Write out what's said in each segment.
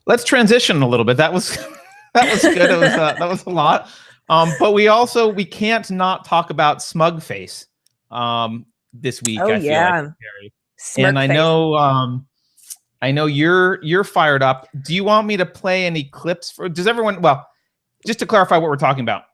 let's transition a little bit. That was that was good. That was a lot. But we can't not talk about Smug Face this week. Oh, I feel like, Keri. And I know you're fired up. Do you want me to play any clips for? Does everyone? Well, just to clarify what we're talking about,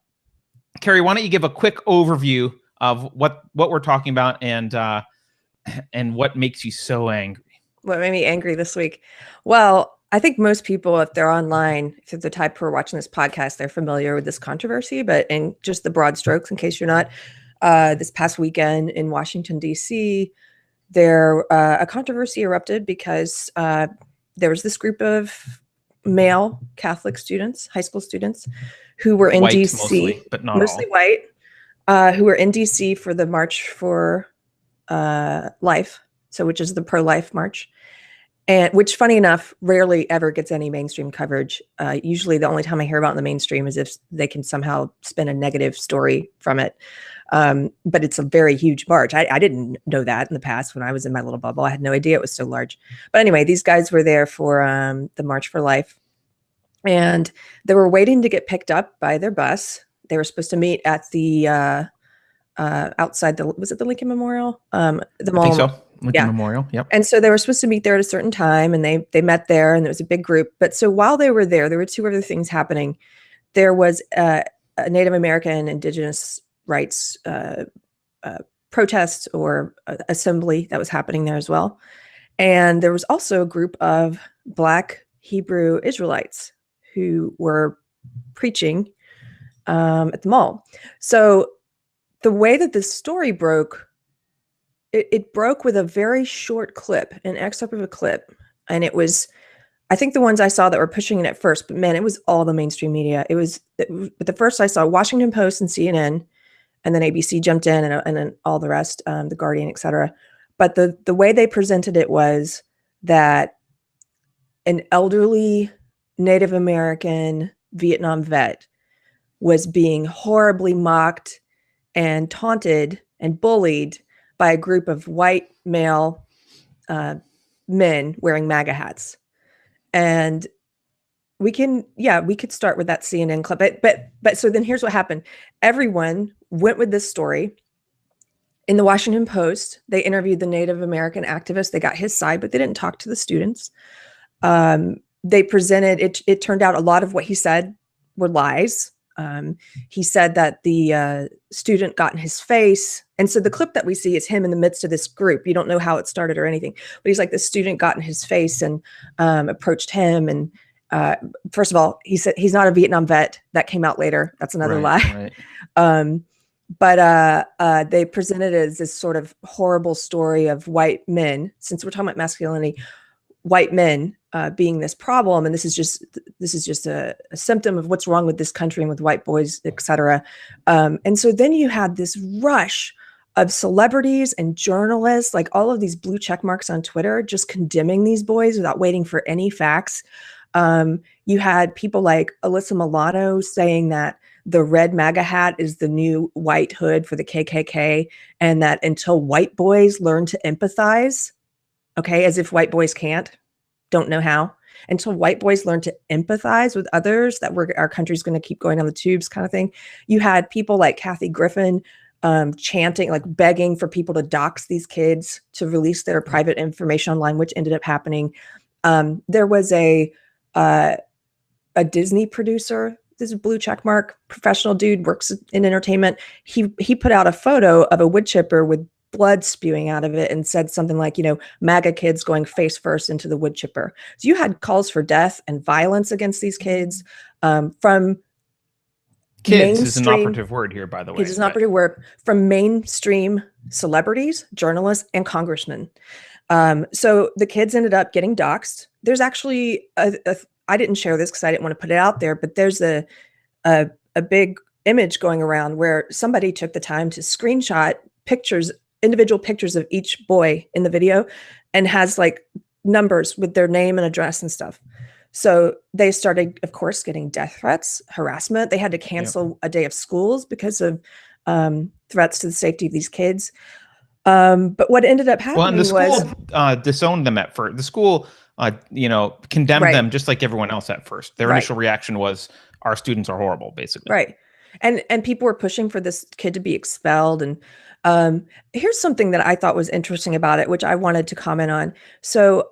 Keri, why don't you give a quick overview of what we're talking about and what makes you so angry? What made me angry this week? Well, I think most people, if they're online, if they're the type who are watching this podcast, they're familiar with this controversy. But in just the broad strokes, in case you're not, this past weekend in Washington, D.C., a controversy erupted because there was this group of male Catholic students, high school students, who were in D.C., mostly, but not mostly all. white, who were in D.C. for the March for Life, which is the pro-life march. And which, funny enough, rarely ever gets any mainstream coverage. Usually the only time I hear about in the mainstream is if they can somehow spin a negative story from it. But it's a very huge march. I didn't know that in the past when I was in my little bubble. I had no idea it was so large. But anyway, these guys were there for the March for Life. And they were waiting to get picked up by their bus. They were supposed to meet at the outside was it the Lincoln Memorial? The mall. I think so. Lincoln Memorial. Yep. And so they were supposed to meet there at a certain time, and they met there, and there was a big group. But so while they were there were two other things happening. There was a Native American Indigenous rights protest or assembly that was happening there as well. And there was also a group of Black Hebrew Israelites who were preaching at the mall. So the way that this story broke, it broke with a very short clip, an excerpt of a clip. And it was, I think the ones I saw that were pushing it at first, but man, it was all the mainstream media. But the first I saw Washington Post and CNN, and then ABC jumped in and then all the rest, The Guardian, etc. But the way they presented it was that an elderly Native American Vietnam vet was being horribly mocked and taunted and bullied by a group of white male men wearing MAGA hats. And we could start with that CNN clip. But so then here's what happened. Everyone went with this story. In the Washington Post, they interviewed the Native American activist. They got his side, but they didn't talk to the students. They presented, it turned out a lot of what he said were lies. He said that the student got in his face. And so the clip that we see is him in the midst of this group. You don't know how it started or anything, but he's like, the student got in his face and approached him. And first of all, he said he's not a Vietnam vet. That came out later. That's another lie. Right. But they presented it as this sort of horrible story of white men, since we're talking about masculinity, white men being this problem, and this is just a symptom of what's wrong with this country and with white boys, etc. And so then you had this rush of celebrities and journalists, like all of these blue check marks on Twitter, just condemning these boys without waiting for any facts. You had people like Alyssa Milano saying that the red MAGA hat is the new white hood for the KKK, and that until white boys learn to empathize, okay, as if white boys don't know how, until white boys learn to empathize with others, that our country's going to keep going on the tubes kind of thing. You had people like Kathy Griffin chanting, like begging for people to dox these kids to release their private information online, which ended up happening. There was a Disney producer, this is a blue checkmark professional dude, works in entertainment. He put out a photo of a wood chipper with blood spewing out of it and said something like, MAGA kids going face first into the wood chipper. So you had calls for death and violence against these kids from kids is an operative word here, by the way. It is an operative word, from mainstream celebrities, journalists, and congressmen. So the kids ended up getting doxxed. There's actually I didn't share this because I didn't want to put it out there, but there's a big image going around where somebody took the time to screenshot pictures, individual pictures of each boy in the video, and has like numbers with their name and address and stuff. So they started, of course, getting death threats, harassment. They had to cancel a day of schools because of threats to the safety of these kids. But what ended up happening and the school disowned them at first. The school condemned them just like everyone else at first. Their initial reaction was, our students are horrible, basically. Right. And people were pushing for this kid to be expelled. And here's something that I thought was interesting about it, which I wanted to comment on. So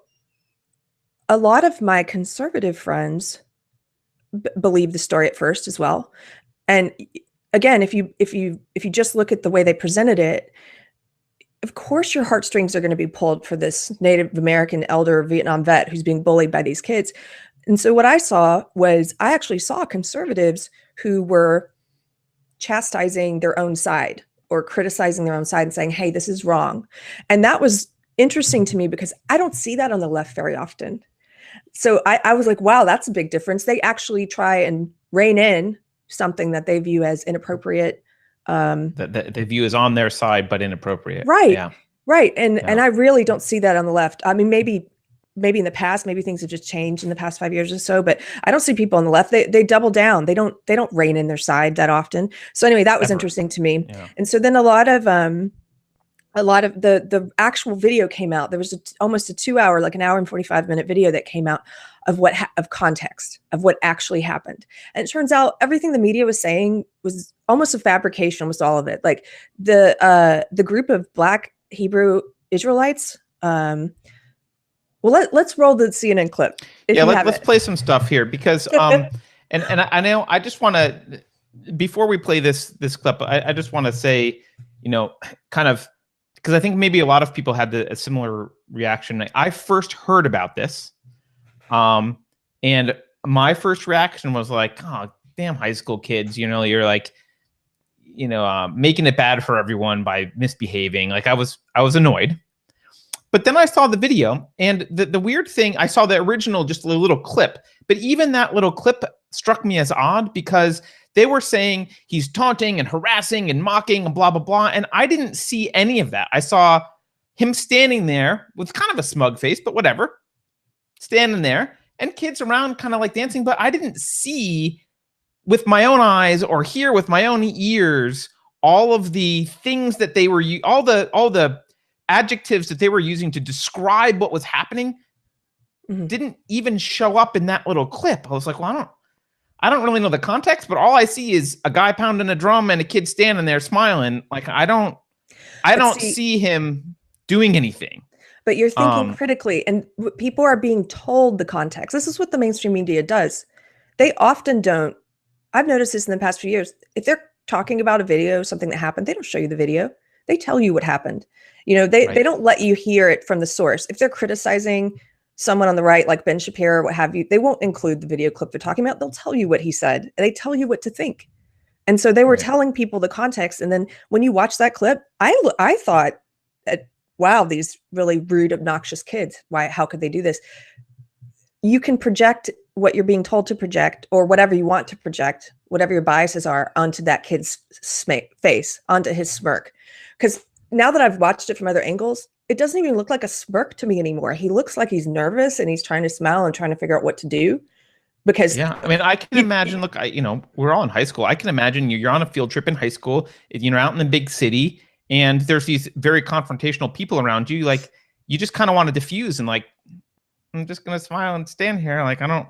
a lot of my conservative friends believed the story at first as well. And again, if you just look at the way they presented it, of course your heartstrings are going to be pulled for this Native American elder Vietnam vet who's being bullied by these kids. And so what I actually saw conservatives who were chastising their own side or criticizing their own side and saying, hey, this is wrong. And that was interesting to me because I don't see that on the left very often. So I was like, wow, that's a big difference. They actually try and rein in something that they view as inappropriate. That they view as on their side, but inappropriate. Right. Yeah. Right. And I really don't see that on the left. I mean, maybe in the past, maybe things have just changed in the past 5 years or so, but I don't see people on the left. They double down. They don't rein in their side that often. So anyway, that was interesting to me. Yeah. And so then a lot of the actual video came out. There was almost a 2 hour, like an hour and 45-minute video that came out of of context of what actually happened. And it turns out everything the media was saying was almost a fabrication, almost all of it. Like the group of Black Hebrew Israelites. Well, let's roll the CNN clip. Let's play some stuff here because and I know I just want to, before we play this clip, I just want to say, kind of, because I think maybe a lot of people had a similar reaction. I first heard about this, and my first reaction was like, oh, damn high school kids, you're like, making it bad for everyone by misbehaving. Like I was annoyed. But then I saw the video, and the weird thing, I saw the original, just a little clip, but even that little clip struck me as odd because they were saying he's taunting and harassing and mocking and blah, blah, blah. And I didn't see any of that. I saw him standing there with kind of a smug face, but whatever, standing there, and kids around kind of like dancing. But I didn't see with my own eyes or hear with my own ears all of the things that they were, all the adjectives that they were using to describe what was happening didn't even show up in that little clip. I was like, well, I don't really know the context, but all I see is a guy pounding a drum and a kid standing there smiling. Like I don't see him doing anything. But you're thinking critically, and people are being told the context. This is what the mainstream media does. They often don't. I've noticed this in the past few years. If they're talking about a video, something that happened, they don't show you the video. They tell you what happened. They don't let you hear it from the source. If they're criticizing someone on the right, like Ben Shapiro or what have you, they won't include the video clip they're talking about. They'll tell you what he said, and they tell you what to think. And so they were telling people the context. And then when you watch that clip, I thought, wow, these really rude, obnoxious kids. How could they do this? You can project what you're being told to project, or whatever you want to project, whatever your biases are, onto that kid's face, onto his smirk. Because now that I've watched it from other angles, it doesn't even look like a smirk to me anymore. He looks like he's nervous and he's trying to smile and trying to figure out what to do. Because I mean, I can imagine, look, we're all in high school. I can imagine you're on a field trip in high school, out in the big city, and there's these very confrontational people around you. Like, you just kind of want to diffuse and like, I'm just going to smile and stand here. Like, I don't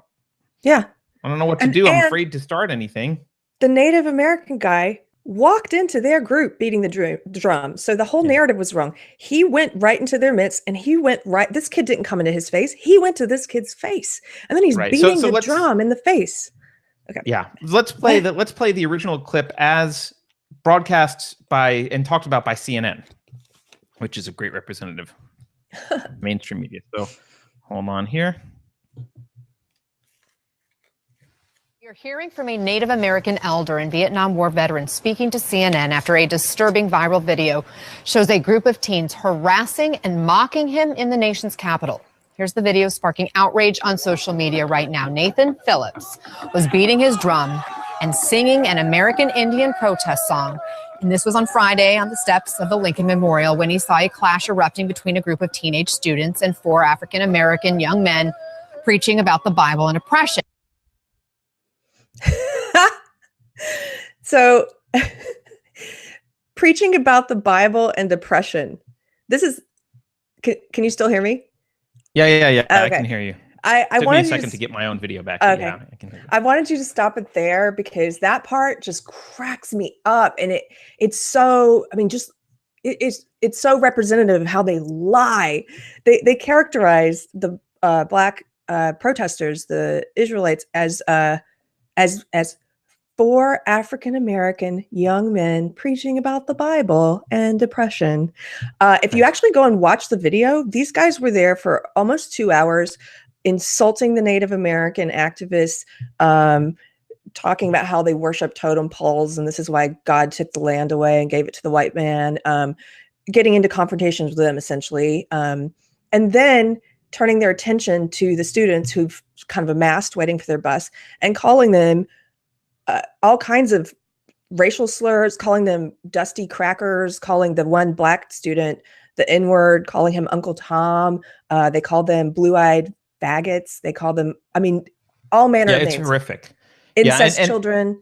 know what to do. I'm afraid to start anything. The Native American guy walked into their group beating the drum. So the whole narrative was wrong. He went right into their midst, and this kid didn't come into his face. He went to this kid's face, and then he's beating the drum in the face. Okay. Yeah. Let's play the original clip as broadcast by and talked about by CNN, which is a great representative of mainstream media. So hold on here. You're hearing from a Native American elder and Vietnam War veteran speaking to CNN after a disturbing viral video shows a group of teens harassing and mocking him in the nation's capital. Here's the video sparking outrage on social media right now. Nathan Phillips was beating his drum and singing an American Indian protest song. And this was on Friday on the steps of the Lincoln Memorial when he saw a clash erupting between a group of teenage students and 4 African American young men preaching about the Bible and oppression. So preaching about the Bible and depression. This is, can you still hear me? Yeah. Okay. I can hear you. I Took me wanted a second to get my own video back. Okay. Yeah, I can hear you. I wanted you to stop it there because that part just cracks me up, and it's so. I mean, just it's so representative of how they lie. They characterize the black protesters, the Israelites, as 4 African-American young men preaching about the Bible and depression. If you actually go and watch the video, these guys were there for almost 2 hours, insulting the Native American activists, talking about how they worship totem poles, and this is why God took the land away and gave it to the white man, getting into confrontations with them, essentially. And then turning their attention to the students who've kind of amassed waiting for their bus and calling them all kinds of racial slurs, calling them dusty crackers, calling the one black student the N-word, calling him Uncle Tom. They called them blue-eyed faggots. They called them, I mean, all manner of names. Yeah, it's horrific. Incest children.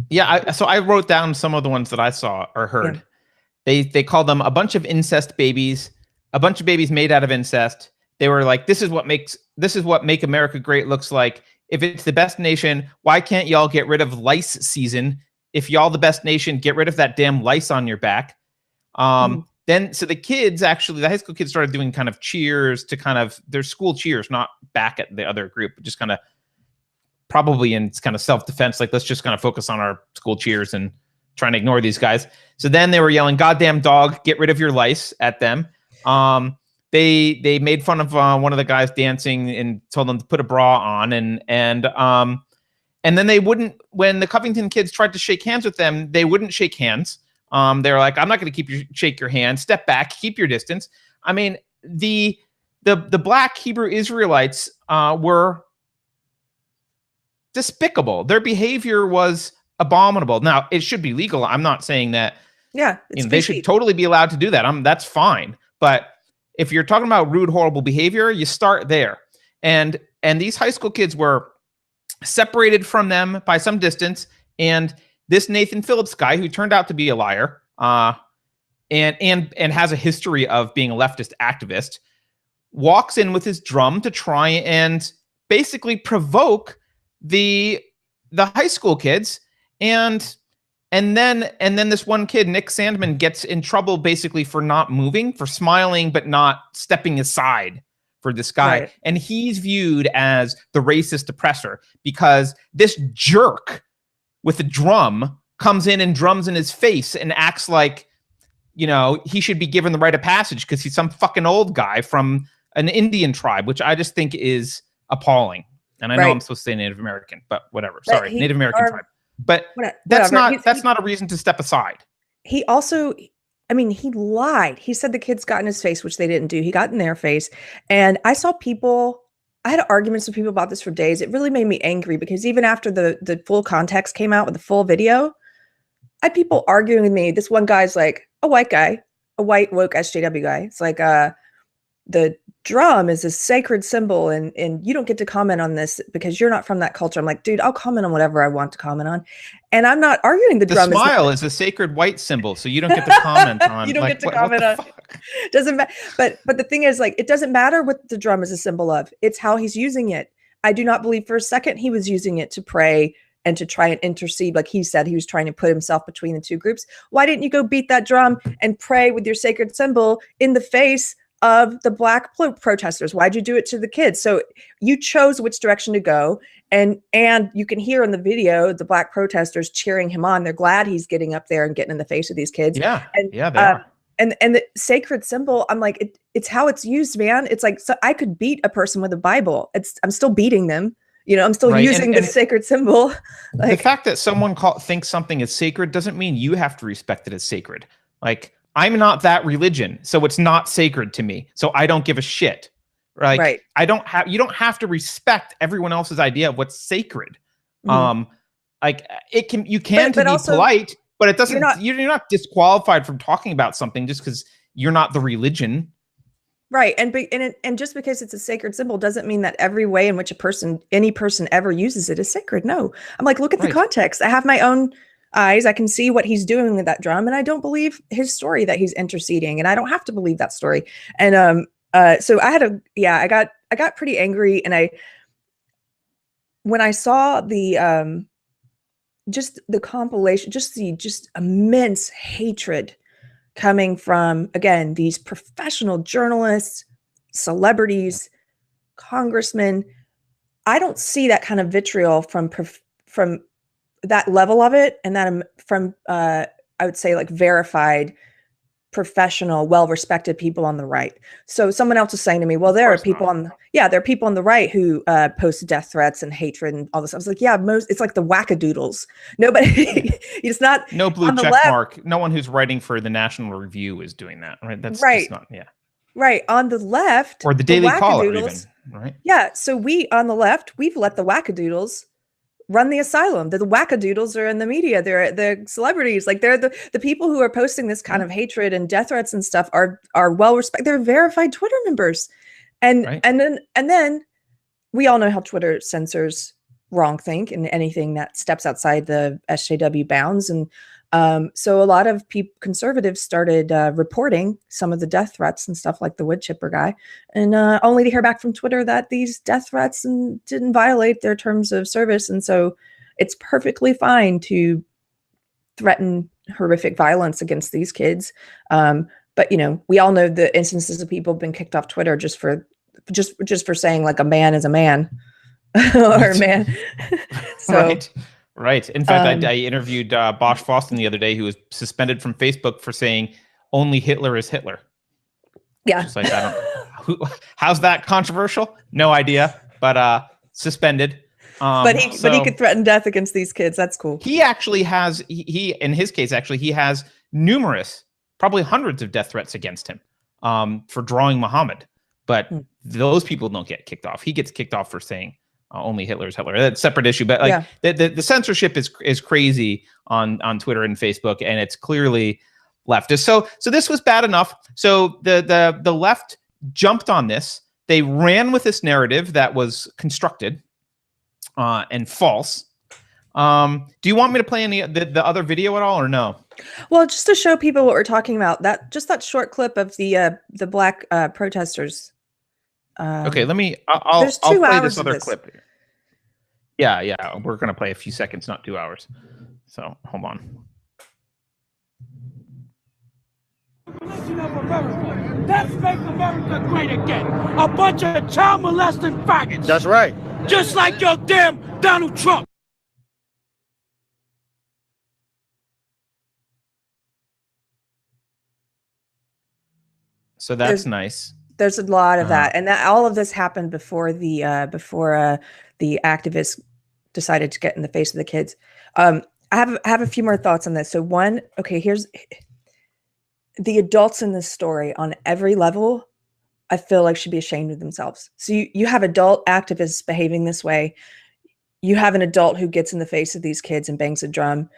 Yeah, so I wrote down some of the ones that I saw or heard. Yeah. They called them a bunch of incest babies, a bunch of babies made out of incest. They were like, this is what Make America Great looks like. If it's the best nation, why can't y'all get rid of lice season? If y'all the best nation, get rid of that damn lice on your back. Then, so the kids, actually, the high school kids started doing kind of cheers to kind of their school cheers, not back at the other group, but just kind of probably in kind of self-defense. Like, let's just kind of focus on our school cheers and trying to ignore these guys. So then they were yelling, "Goddamn dog, get rid of your lice" at them. They made fun of one of the guys dancing and told them to put a bra on, and then they wouldn't. When the Covington kids tried to shake hands with them, they wouldn't shake hands. They were like, "I'm not going to shake your hand. Step back, keep your distance." I mean, the black Hebrew Israelites were despicable. Their behavior was abominable. Now, it should be legal. I'm not saying that. Yeah, they should totally be allowed to do that. That's fine, but if you're talking about rude, horrible behavior, you start there. And these high school kids were separated from them by some distance. And this Nathan Phillips guy, who turned out to be a liar, and has a history of being a leftist activist, walks in with his drum to try and basically provoke the high school kids. And then this one kid, Nick Sandmann, gets in trouble basically for not moving, for smiling, but not stepping aside for this guy. Right. And he's viewed as the racist oppressor because this jerk with a drum comes in and drums in his face and acts like, he should be given the rite of passage because he's some fucking old guy from an Indian tribe, which I just think is appalling. And I know I'm supposed to say Native American, but whatever. Sorry, Native American tribe. But that's not a reason to step aside. He also, he lied. He said the kids got in his face, which they didn't do. He got in their face. And I saw I had arguments with people about this for days. It really made me angry because even after the full context came out with the full video, I had people arguing with me. This one guy's like, a white guy, a white woke SJW guy. It's like, the drum is a sacred symbol and you don't get to comment on this because you're not from that culture. I'm like, dude, I'll comment on whatever I want to comment on. And I'm not arguing the drum. The smile is a sacred white symbol, so you don't get to comment on. You don't get to comment on. Doesn't matter. But the thing is, like, it doesn't matter what the drum is a symbol of. It's how he's using it. I do not believe for a second he was using it to pray and to try and intercede. Like he said, he was trying to put himself between the two groups. Why didn't you go beat that drum and pray with your sacred symbol in the face of the black protesters? Why'd you do it to the kids? So you chose which direction to go. And you can hear in the video, the black protesters cheering him on. They're glad he's getting up there and getting in the face of these kids. Yeah. They are. And the sacred symbol, I'm like, it's how it's used, man. It's like, so I could beat a person with a Bible. I'm still beating them. I'm still using the sacred symbol. Like, the fact that someone thinks something is sacred doesn't mean you have to respect it as sacred. Like, I'm not that religion, so it's not sacred to me. So I don't give a shit. Right. You don't have to respect everyone else's idea of what's sacred. You can be polite, but it doesn't, you're not disqualified from talking about something just because you're not the religion. Right. And just because it's a sacred symbol doesn't mean that every way in which any person ever uses it is sacred. No. I'm like, look at the context. I have my own eyes. I can see what he's doing with that drum, and I don't believe his story that he's interceding, and I don't have to believe that story. And so I got pretty angry, and when I saw the just the compilation, just the immense hatred coming from, again, these professional journalists, celebrities, congressmen. I don't see that kind of vitriol from that level of it, and that from I would say like verified, professional, well-respected people on the right. So someone else was saying to me, well, there are people on the right who post death threats and hatred and all this. I was like, yeah, it's like the wackadoodles. Nobody, it's not no blue check mark. No one who's writing for the National Review is doing that, right? That's right. Just not, yeah. Right. On the left, or the Daily Caller, even, right? Yeah. So we on the left, we've let the wackadoodles run the asylum. The wackadoodles are in the media. They're the celebrities. Like, they're the people who are posting this kind of hatred and death threats and stuff are well respected. They're verified Twitter members. And right. and then we all know how Twitter censors wrongthink and anything that steps outside the SJW bounds. And so a lot of conservatives started reporting some of the death threats and stuff, like the wood chipper guy, and only to hear back from Twitter that these death threats didn't violate their terms of service. And so it's perfectly fine to threaten horrific violence against these kids. But, you know, we all know the instances of people have been kicked off Twitter just for saying like a man is a man or a man. So, Right. In fact, I interviewed Bosch Foston the other day, who was suspended from Facebook for saying only Hitler is Hitler. Yeah. Just like, how's that controversial? No idea, but suspended. But he could threaten death against these kids. That's cool. He actually has, in his case, he has numerous, probably hundreds of death threats against him for drawing Muhammad. But those people don't get kicked off. He gets kicked off for saying only Hitler is Hitler. That's a separate issue. But like the censorship is crazy on Twitter and Facebook, and it's clearly leftist. So this was bad enough. So the left jumped on this. They ran with this narrative that was constructed and false. Do you want me to play any the other video at all, or no? Well, just to show people what we're talking about, that short clip of the black protesters. Okay, I'll play this other clip here. Yeah, we're gonna play a few seconds, not 2 hours. So hold on. Let's make America great again. A bunch of child molesting faggots. That's right. Just like your damn Donald Trump. So that's nice. There's a lot of that, and all of this happened before the activists decided to get in the face of the kids. I have a few more thoughts on this. So one, okay, here's the adults in this story on every level. I feel like should be ashamed of themselves. So you have adult activists behaving this way. You have an adult who gets in the face of these kids and bangs a drum.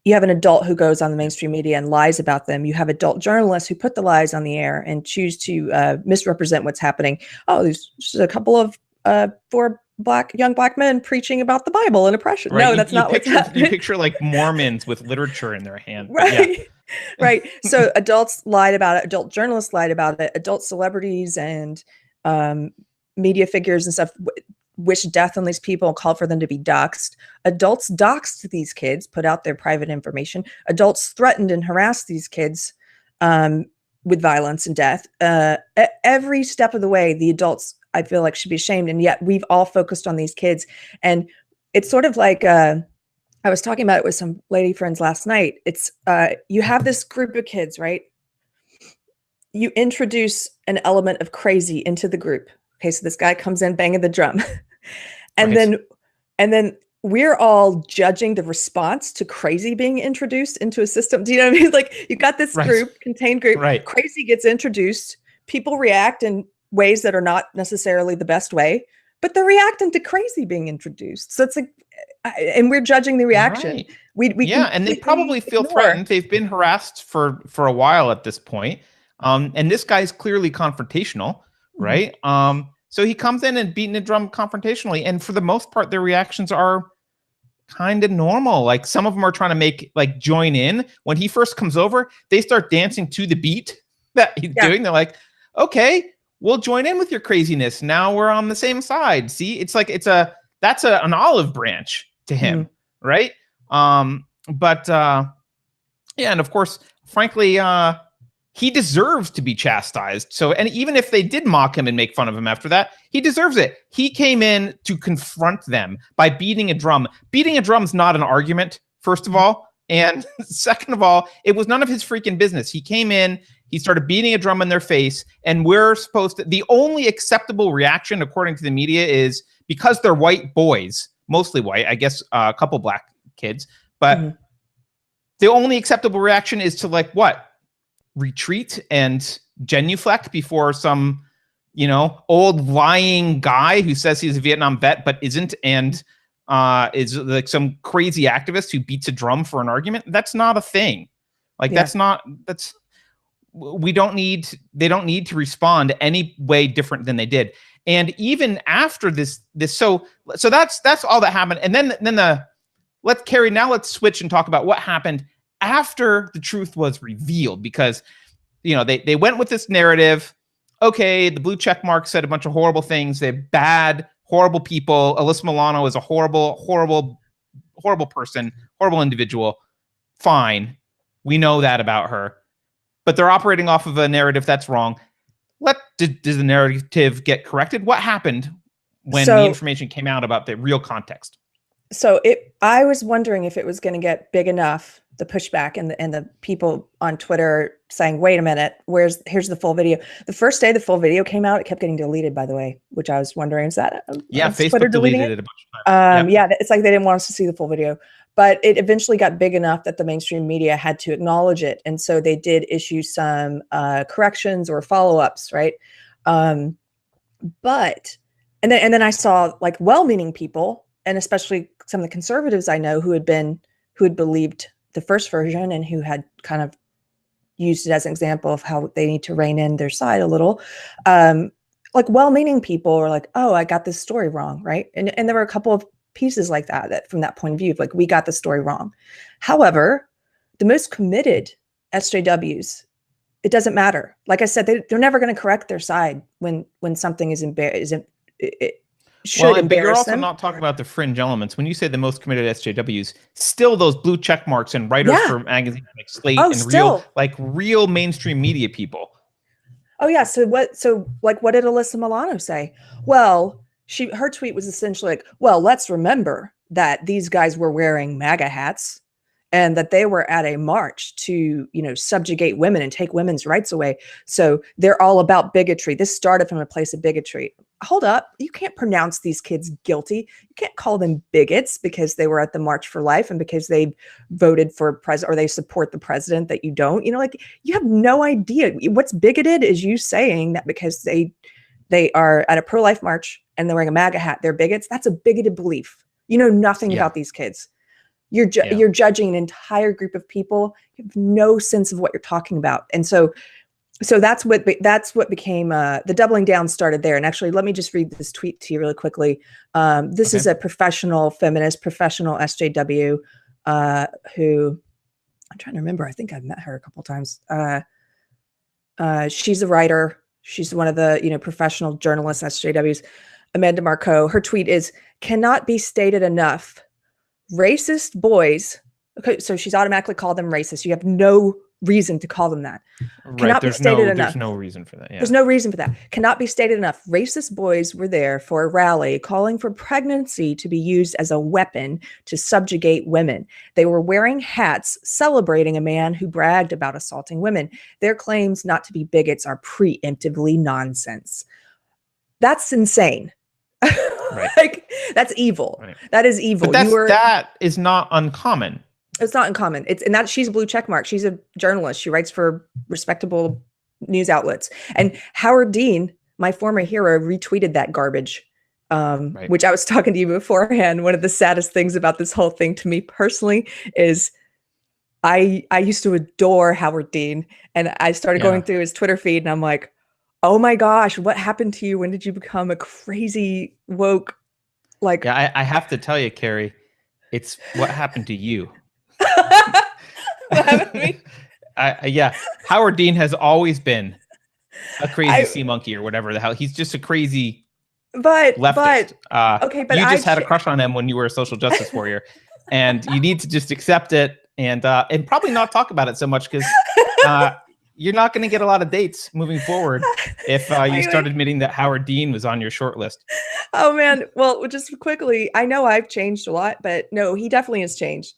You have an adult who goes on the mainstream media and lies about them. You have adult journalists who put the lies on the air and choose to misrepresent what's happening. Oh, there's just a couple of four young black men preaching about the Bible and oppression. Right. No, that's not what's happening. You picture like Mormons with literature in their hand. Right. Yeah. Right. So adults lied about it. Adult journalists lied about it. Adult celebrities and media figures and stuff wished death on these people and called for them to be doxxed. Adults doxxed these kids, put out their private information. Adults threatened and harassed these kids with violence and death. Every step of the way, the adults, I feel like, should be ashamed. And yet we've all focused on these kids. And it's sort of like, I was talking about it with some lady friends last night. It's you have this group of kids, right? You introduce an element of crazy into the group. Okay, so this guy comes in banging the drum. And then we're all judging the response to crazy being introduced into a system. Do you know what I mean? Like, you got this contained group, crazy gets introduced, people react in ways that are not necessarily the best way, but they're reacting to crazy being introduced. So it's like, and we're judging the reaction. Right. And they probably feel threatened. They've been harassed for a while at this point. And this guy's clearly confrontational, right? So he comes in and beating the drum confrontationally, and for the most part, their reactions are kind of normal. Like, some of them are trying to join in. When he first comes over, they start dancing to the beat that he's doing. They're like, okay, we'll join in with your craziness. Now we're on the same side. See, it's like that's an olive branch to him, right? Yeah, and of course, frankly, he deserves to be chastised. So, and even if they did mock him and make fun of him after that, he deserves it. He came in to confront them by beating a drum. Beating a drum is not an argument, first of all. And second of all, it was none of his freaking business. He came in, he started beating a drum in their face, and we're supposed to, the only acceptable reaction, according to the media, is because they're white boys, mostly white, I guess a couple black kids, but the only acceptable reaction is to like what? Retreat and genuflect before some, old lying guy who says he's a Vietnam vet but isn't, and is like some crazy activist who beats a drum for an argument. That's not a thing. Like they don't need to respond any way different than they did. And even after this, so that's all that happened. And then let's switch and talk about what happened after the truth was revealed, because, they went with this narrative. Okay, the blue check mark said a bunch of horrible things. They're bad, horrible people. Alyssa Milano is a horrible, horrible, horrible person, horrible individual. Fine. We know that about her. But they're operating off of a narrative that's wrong. Did the narrative get corrected? What happened when the information came out about the real context? So I was wondering if it was going to get big enough, the pushback and the people on Twitter saying, wait a minute, here's the full video. The first day the full video came out, it kept getting deleted, by the way, which I was wondering, is that Facebook Twitter deleted it a bunch of times. Yeah, it's like they didn't want us to see the full video. But it eventually got big enough that the mainstream media had to acknowledge it. And so they did issue some corrections or follow-ups, right? And then I saw like well-meaning people, and especially some of the conservatives I know who had believed the first version and who had kind of used it as an example of how they need to rein in their side a little. Like well-meaning people are like, oh, I got this story wrong, right? And there were a couple of pieces like that from that point of view, like we got the story wrong. However, the most committed SJWs, it doesn't matter. Like I said, they're never going to correct their side when something is embarrassing. But you're also not talking about the fringe elements. When you say the most committed SJWs, still those blue check marks and writers for magazines like Slate and real mainstream media people. Oh yeah. So what did Alyssa Milano say? Well, her tweet was essentially like, well, let's remember that these guys were wearing MAGA hats and that they were at a march to, subjugate women and take women's rights away. So they're all about bigotry. This started from a place of bigotry. Hold up. You can't pronounce these kids guilty. You can't call them bigots because they were at the March for Life and because they voted for president or they support the president that you don't. You have no idea. What's bigoted is you saying that because they are at a pro-life march and they're wearing a MAGA hat, they're bigots. That's a bigoted belief. You know nothing about these kids. You're judging an entire group of people. You have no sense of what you're talking about. And so that's what became the doubling down started there. And actually, let me just read this tweet to you really quickly. This is a professional feminist, professional SJW who I'm trying to remember. I think I've met her a couple of times. She's a writer. She's one of the professional journalists, SJWs. Amanda Marcoux. Her tweet is, cannot be stated enough. Racist boys. Okay, so she's automatically called them racist. You have no reason to call them that. Cannot be stated enough. There's no reason for that. Yeah. There's no reason for that. Cannot be stated enough. Racist boys were there for a rally calling for pregnancy to be used as a weapon to subjugate women. They were wearing hats celebrating a man who bragged about assaulting women. Their claims not to be bigots are preemptively nonsense. That's insane. Right. That's evil. Right. That is evil. But that is not uncommon. It's not uncommon. She's a blue check mark. She's a journalist. She writes for respectable news outlets. And Howard Dean, my former hero, retweeted that garbage, which I was talking to you beforehand. One of the saddest things about this whole thing to me personally is I used to adore Howard Dean, and I started going through his Twitter feed, and I'm like, oh my gosh, what happened to you? When did you become a crazy woke? I have to tell you, Keri, it's what happened to you. What happened to me? Howard Dean has always been a crazy sea monkey or whatever the hell. He's just a crazy leftist. Okay, but you just had a crush on him when you were a social justice warrior, and you need to just accept it and probably not talk about it so much because you're not going to get a lot of dates moving forward if you start admitting that Howard Dean was on your short list. Oh man. Well, just quickly, I know I've changed a lot, but no, he definitely has changed.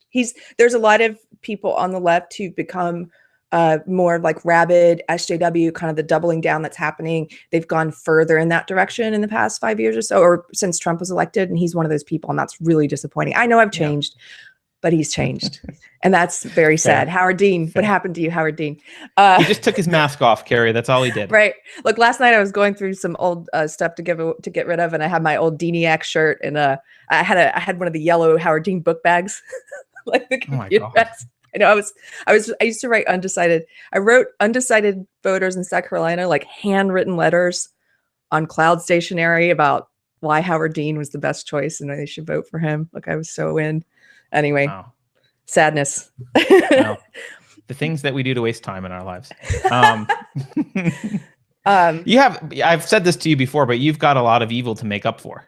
There's a lot of people on the left who've become more like rabid SJW, kind of the doubling down that's happening. They've gone further in that direction in the past 5 years or so, or since Trump was elected. And he's one of those people, and that's really disappointing. I know I've changed, but he's changed. And that's very sad. Howard Dean, what happened to you, Howard Dean? He just took his mask off, Keri. That's all he did. Right. Look, last night I was going through some old stuff to get rid of, and I had my old Deaniac shirt, and I had one of the yellow Howard Dean book bags, like the computer bags. I know I used to write undecided. I wrote undecided voters in South Carolina, like handwritten letters on cloud stationery about why Howard Dean was the best choice and they should vote for him. Like I was so in. Anyway, sadness. The things that we do to waste time in our lives. I've said this to you before, but you've got a lot of evil to make up for.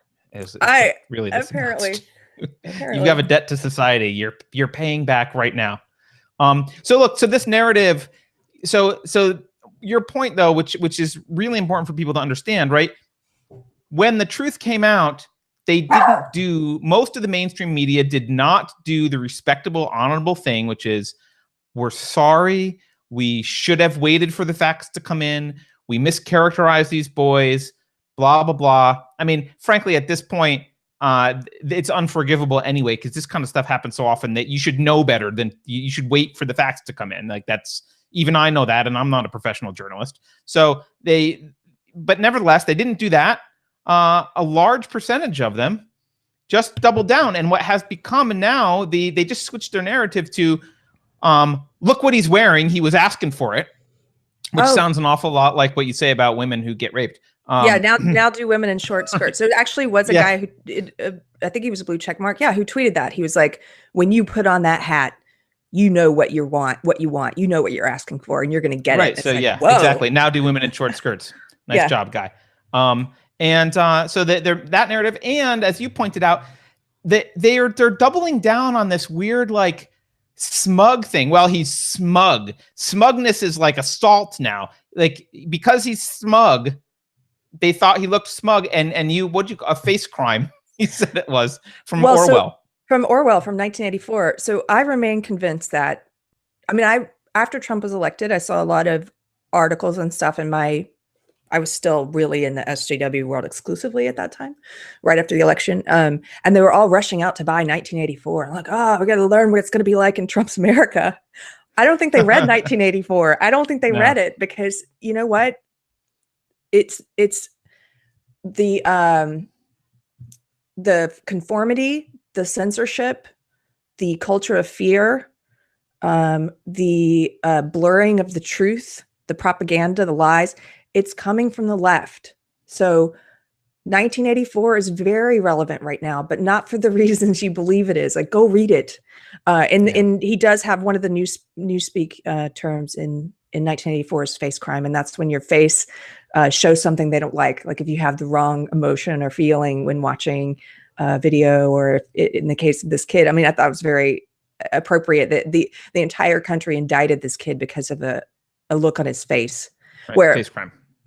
Really apparently. You have a debt to society. You're paying back right now. So this narrative, so your point though, which is really important for people to understand, right? When the truth came out, most of the mainstream media did not do the respectable, honorable thing, which is, we're sorry. We should have waited for the facts to come in. We mischaracterized these boys, blah, blah, blah. I mean, frankly, at this point, it's unforgivable anyway, because this kind of stuff happens so often that you should know better than you should wait for the facts to come in. Like even I know that, and I'm not a professional journalist. So but nevertheless, they didn't do that. A large percentage of them just doubled down. And what has become now, they just switched their narrative to, look what he's wearing. He was asking for it, which sounds an awful lot like what you say about women who get raped. Now do women in short skirts. So it actually was a guy who, I think he was a blue check mark. Yeah, who tweeted that. He was like, when you put on that hat, you know what you want, you know what you're asking for, and you're going to get it. Right. So exactly. Now do women in short skirts. Nice job, guy. So that narrative, and as you pointed out, they're doubling down on this weird like smug thing. Well, he's smug. Smugness is like assault now. Like because he's smug, they thought he looked smug, and a face crime? He said it was from Orwell. From Orwell from 1984. So I remain convinced that, after Trump was elected, I saw a lot of articles and stuff I was still really in the SJW world exclusively at that time, right after the election. And they were all rushing out to buy 1984. I'm like, we got to learn what it's going to be like in Trump's America. I don't think they read 1984. I don't think they read it because you know what? It's the conformity, the censorship, the culture of fear, the blurring of the truth, the propaganda, the lies. It's coming from the left. So 1984 is very relevant right now, but not for the reasons you believe it is. Like, go read it. And he does have one of the newspeak terms in 1984 is face crime. And that's when your face shows something they don't like if you have the wrong emotion or feeling when watching a video, or in the case of this kid, I thought it was very appropriate that the entire country indicted this kid because of a look on his face. Right. Where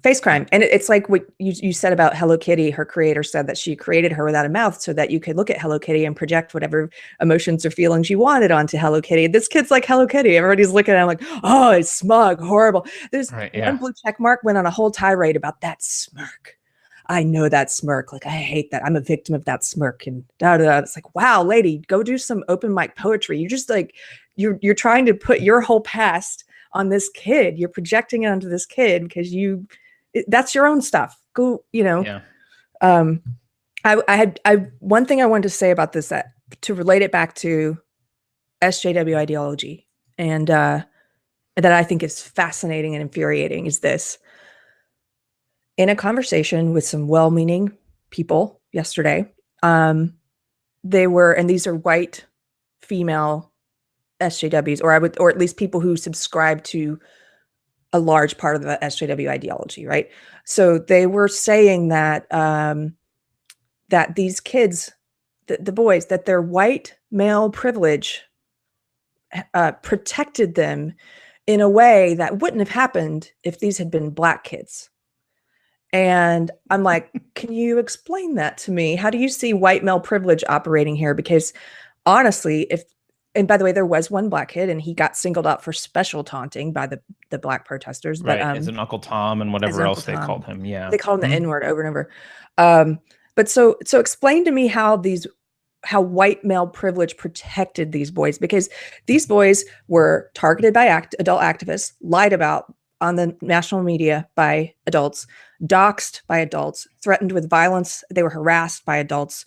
face crime. And it's like what you said about Hello Kitty. Her creator said that she created her without a mouth so that you could look at Hello Kitty and project whatever emotions or feelings you wanted onto Hello Kitty. This kid's like Hello Kitty. Everybody's looking at him like, oh, it's smug, horrible. There's one blue check mark went on a whole tirade about that smirk. I know that smirk. Like, I hate that. I'm a victim of that smirk. And It's like, wow, lady, go do some open mic poetry. You're just like, you're trying to put your whole past on this kid. You're projecting it onto this kid because that's your own stuff. Go, I one thing I wanted to say about this, that to relate it back to SJW ideology, and that I think is fascinating and infuriating, is this. In a conversation with some well-meaning people yesterday, they were, and these are white female SJWs, or at least people who subscribe to a large part of the SJW ideology, right? So they were saying that that these kids, the boys, that their white male privilege protected them in a way that wouldn't have happened if these had been Black kids. And I'm like, can you explain that to me? How do you see white male privilege operating here? Because honestly, and by the way, there was one Black kid and he got singled out for special taunting by the Black protesters. Right, but, as an Uncle Tom and whatever else they called him. Yeah. They called him the N-word over and over. But so explain to me how white male privilege protected these boys, because these boys were targeted by adult activists, lied about on the national media by adults, doxxed by adults, threatened with violence. They were harassed by adults,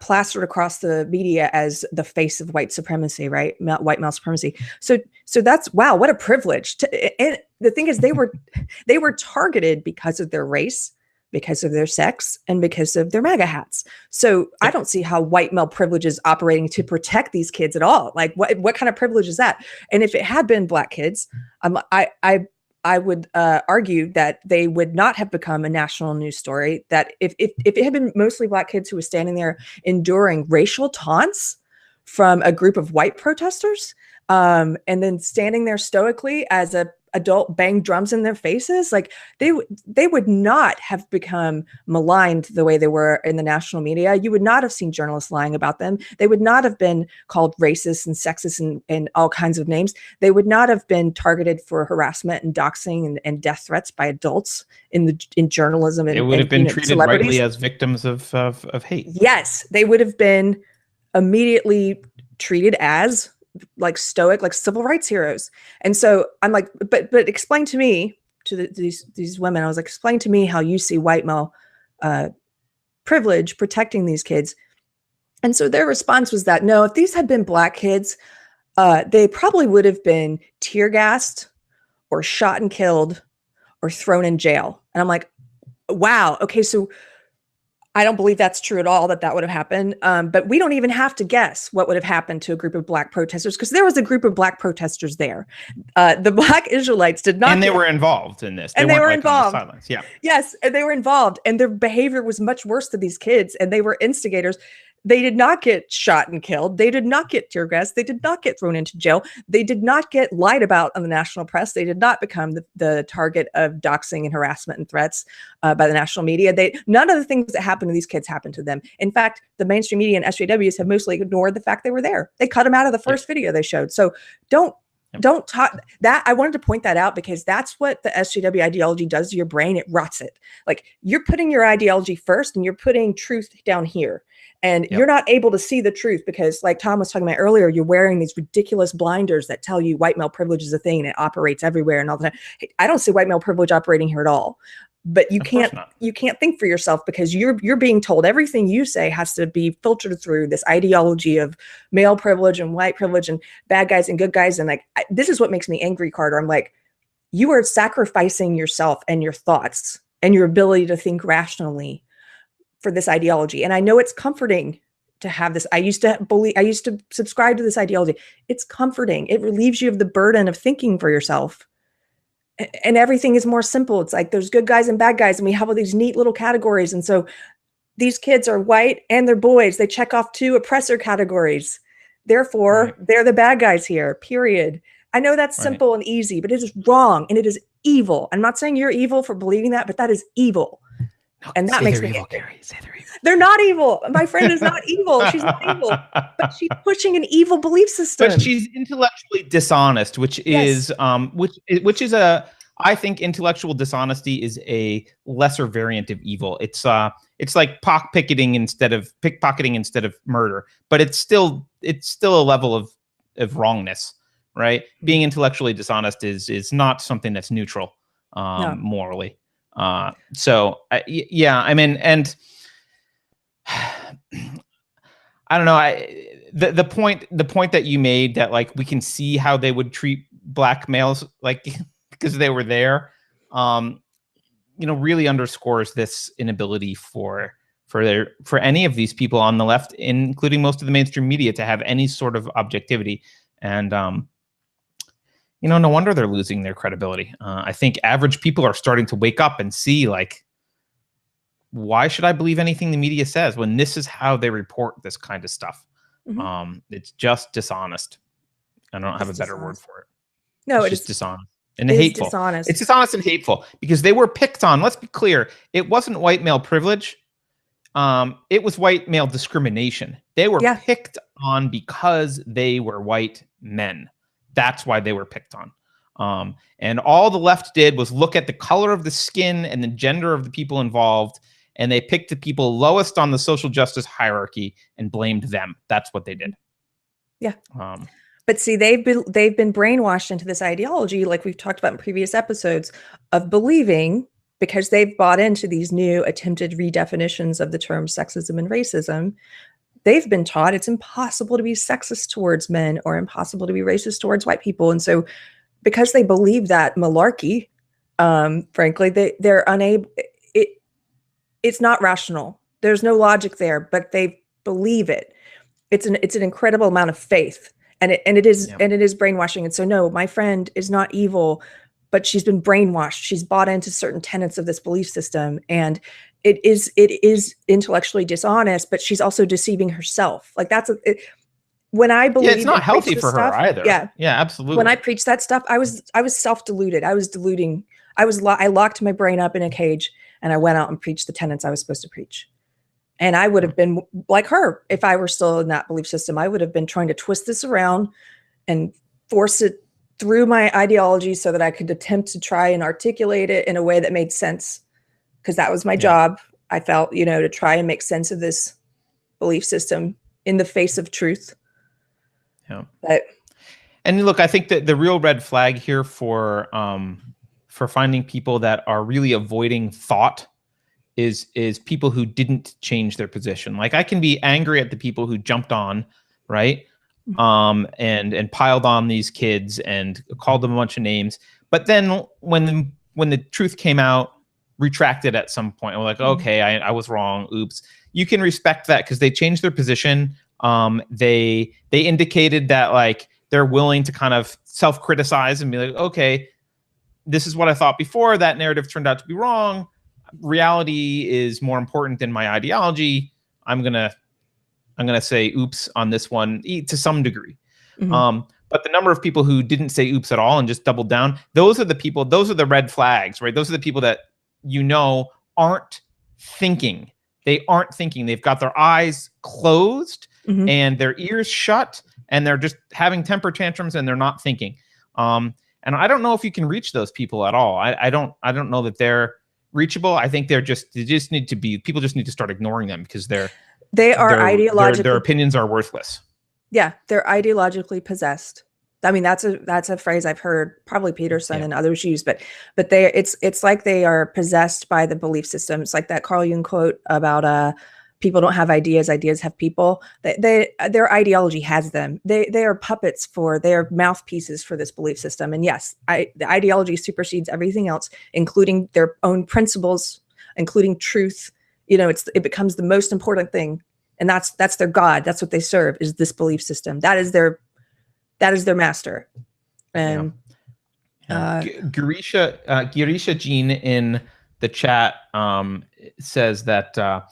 plastered across the media as the face of white supremacy, right? White male supremacy. So that's, wow, what a privilege. And the thing is, they were targeted because of their race, because of their sex, and because of their MAGA hats. So I don't see how white male privilege is operating to protect these kids at all. Like, what kind of privilege is that? And if it had been Black kids, I would argue that they would not have become a national news story. That if it had been mostly Black kids who were standing there enduring racial taunts from a group of white protesters, and then standing there stoically as a adult bang drums in their faces, like they would not have become maligned the way they were in the national media. You would not have seen journalists lying about them. They would not have been called racist and sexist and all kinds of names. They would not have been targeted for harassment and doxing and death threats by adults in journalism. And it would have been treated rightly as victims of hate. Yes, they would have been immediately treated as like stoic, like civil rights heroes. And so I'm like, but explain to me, to these women, I was like, explain to me how you see white male privilege protecting these kids. And so their response was that, no, if these had been Black kids, they probably would have been tear gassed or shot and killed or thrown in jail. And I'm like, wow, okay, so I don't believe that's true at all, that would have happened. But we don't even have to guess what would have happened to a group of Black protesters, because there was a group of Black protesters there. The Black Israelites did not. And they were involved in this. They were involved. On the sidelines. Yeah. Yes, and they were involved. And their behavior was much worse to these kids. And they were instigators. They did not get shot and killed. They did not get tear gassed. They did not get thrown into jail. They did not get lied about on the national press. They did not become the target of doxing and harassment and threats by the national media. None of the things that happened to these kids happened to them. In fact, the mainstream media and SJWs have mostly ignored the fact they were there. They cut them out of the first video they showed. So don't talk that. I wanted to point that out because that's what the SJW ideology does to your brain. It rots it. Like, you're putting your ideology first and you're putting truth down here. And you're not able to see the truth because, like Tom was talking about earlier, you're wearing these ridiculous blinders that tell you white male privilege is a thing and it operates everywhere and all that. I don't see white male privilege operating here at all. But you can't think for yourself because you're being told everything you say has to be filtered through this ideology of male privilege and white privilege and bad guys and good guys. And like, this is what makes me angry, Carter. I'm like, you are sacrificing yourself and your thoughts and your ability to think rationally for this ideology. And I know it's comforting to have this. I used to subscribe to this ideology. It's comforting. It relieves you of the burden of thinking for yourself. And everything is more simple. It's like there's good guys and bad guys, and we have all these neat little categories. And so these kids are white and they're boys. They check off 2 oppressor categories. Therefore, they're the bad guys here, period. I know that's simple and easy, but it is wrong and it is evil. I'm not saying you're evil for believing that, but that is evil. No, and that makes me evil, Keri. Say they're evil. They're not evil. My friend is not evil. She's not evil, but she's pushing an evil belief system. But she's intellectually dishonest, which is I think intellectual dishonesty is a lesser variant of evil. It's like pickpocketing instead of murder, but it's still a level of wrongness, right? Being intellectually dishonest is not something that's neutral morally. So yeah, I mean, and I don't know. The point that you made that like we can see how they would treat Black males like because they were there, really underscores this inability for any of these people on the left, including most of the mainstream media, to have any sort of objectivity. And no wonder they're losing their credibility. I think average people are starting to wake up and see, like, why should I believe anything the media says when this is how they report this kind of stuff? Mm-hmm. It's just dishonest. I don't have a better word for it. No, it's just dishonest and hateful. Dishonest. It's dishonest and hateful because they were picked on. Let's be clear. It wasn't white male privilege. It was white male discrimination. They were picked on because they were white men. That's why they were picked on. And all the left did was look at the color of the skin and the gender of the people involved, and they picked the people lowest on the social justice hierarchy and blamed them. That's what they did. Yeah. But see, they've been brainwashed into this ideology, like we've talked about in previous episodes, of believing, because they've bought into these new attempted redefinitions of the terms sexism and racism. They've been taught it's impossible to be sexist towards men or impossible to be racist towards white people. And so because they believe that malarkey, frankly, they're unable, it's not rational. There's no logic there, but they believe it. It's an incredible amount of faith. And it is brainwashing. And so, no, my friend is not evil, but she's been brainwashed. She's bought into certain tenets of this belief system, and it is intellectually dishonest. But she's also deceiving herself. Like when I believe, it's not healthy for her either. Yeah, absolutely. When I preached that stuff, I was self-deluded. I was deluding. I locked my brain up in a cage, and I went out and preached the tenets I was supposed to preach. And I would have been like her if I were still in that belief system. I would have been trying to twist this around and force it through my ideology so that I could attempt to try and articulate it in a way that made sense. Because that was my job. I felt, to try and make sense of this belief system in the face of truth. Yeah. But, and look, I think that the real red flag here for finding people that are really avoiding thought is people who didn't change their position. Like, I can be angry at the people who jumped on, right? And piled on these kids and called them a bunch of names. But then when the truth came out, retracted at some point. We're like, okay, I was wrong. Oops. You can respect that because they changed their position. They indicated that, like, they're willing to kind of self-criticize and be like, okay, this is what I thought before. That narrative turned out to be wrong. Reality is more important than my ideology. I'm gonna say oops on this one to some degree. But the number of people who didn't say oops at all and just doubled down, those are the red flags, right? Those are the people that aren't thinking. They aren't thinking. They've got their eyes closed and their ears shut, and they're just having temper tantrums and they're not thinking. And I don't know if you can reach those people at all. I don't know that they're reachable. I think people just need to start ignoring them because their opinions are worthless. Yeah, they're ideologically possessed. I mean, that's a phrase I've heard probably Peterson and others use, but it's like they are possessed by the belief system. It's like that Carl Jung quote about people don't have ideas have people. Their ideology has them. They are puppets they're mouthpieces for this belief system. And yes, the ideology supersedes everything else, including their own principles, including truth. It becomes the most important thing, and that's their God. That's what they serve, is this belief system. That is their master. And Girisha Jean in the chat says that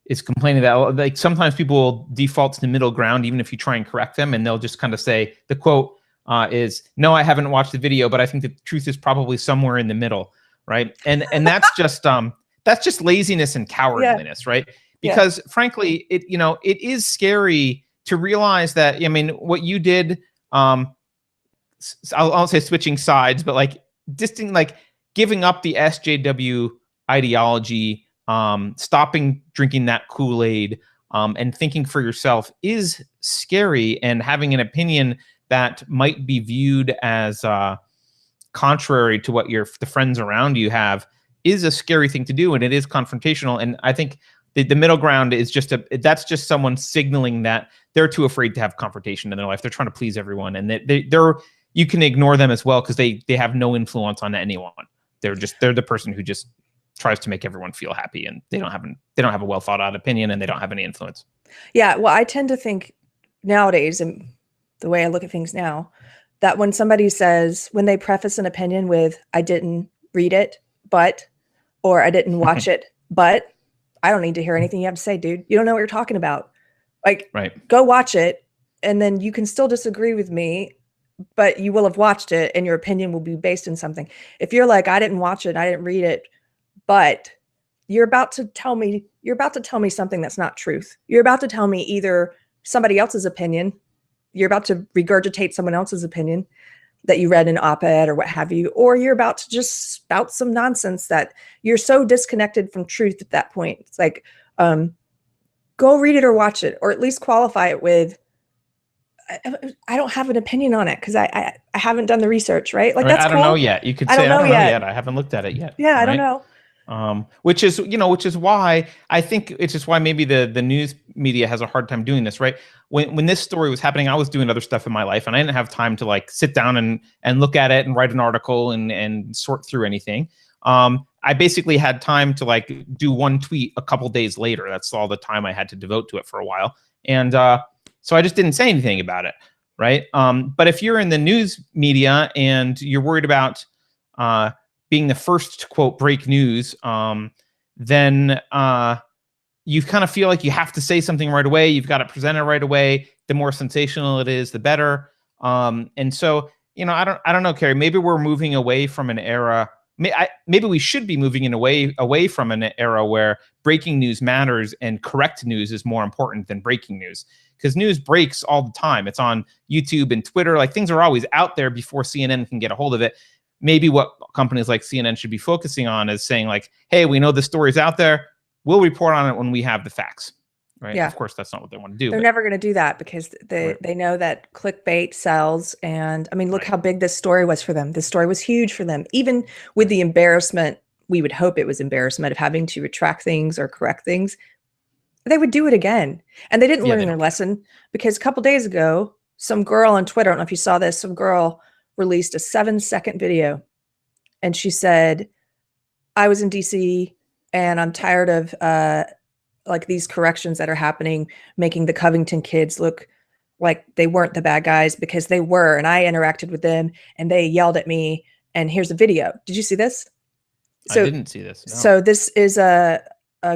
is complaining that, like, sometimes people will default to the middle ground even if you try and correct them, and they'll just kind of say, the quote is, "No, I haven't watched the video, but I think the truth is probably somewhere in the middle," right? And that's just laziness and cowardliness, right? Because frankly, it is scary to realize that, what you did, I'll say switching sides, but like giving up the SJW ideology, stopping drinking that Kool-Aid, and thinking for yourself is scary, and having an opinion that might be viewed as contrary to what the friends around you have is a scary thing to do, and it is confrontational. And I think the middle ground is that's just someone signaling that they're too afraid to have confrontation in their life. They're trying to please everyone, and you can ignore them as well because they have no influence on anyone. They're the person who just tries to make everyone feel happy, and they don't have a well thought out opinion, and they don't have any influence. Yeah, well, I tend to think nowadays, and the way I look at things now, that when somebody says, when they preface an opinion with, I didn't read it, but, or I didn't watch it, but I don't need to hear anything you have to say, dude. You don't know what you're talking about. Like, go watch it. And then you can still disagree with me, but you will have watched it and your opinion will be based in something. If you're like, I didn't watch it, I didn't read it, but you're about to tell me something that's not truth. You're about to tell me either somebody else's opinion, you're about to regurgitate someone else's opinion that you read in an op-ed or what have you, or you're about to just spout some nonsense that you're so disconnected from truth at that point. It's like, go read it or watch it, or at least qualify it with, I don't have an opinion on it because I haven't done the research, right? Like, that's I don't know yet. You could say, I don't know yet. I haven't looked at it yet. Yeah, right? I don't know. Which is why I think it's just why maybe the news media has a hard time doing this, right? When this story was happening, I was doing other stuff in my life and I didn't have time to like sit down and look at it and write an article and sort through anything. I basically had time to like do one tweet a couple days later. That's all the time I had to devote to it for a while. And so I just didn't say anything about it, right? But if you're in the news media and you're worried about being the first to quote break news, then you kind of feel like you have to say something right away. You've got to present it right away. The more sensational it is, the better. And so, I don't know, Keri, maybe we're moving away from an era. Maybe we should be moving away from an era where breaking news matters and correct news is more important than breaking news. Because news breaks all the time. It's on YouTube and Twitter. Like, things are always out there before CNN can get a hold of it. Maybe what companies like CNN should be focusing on is saying like, hey, we know the story's out there. We'll report on it when we have the facts. Right. Yeah. Of course, that's not what they want to do. They're never going to do that because they know that clickbait sells. And I mean, look how big this story was for them. This story was huge for them. Even with the embarrassment, we would hope it was embarrassment of having to retract things or correct things, they would do it again. And they didn't learn their lesson because a couple days ago, some girl on Twitter, I don't know if you saw this, some girl released a 7-second video. And she said, I was in DC and I'm tired of like these corrections that are happening, making the Covington kids look like they weren't the bad guys because they were. And I interacted with them and they yelled at me. And here's a video. Did you see this? So, I didn't see this. No. So this is a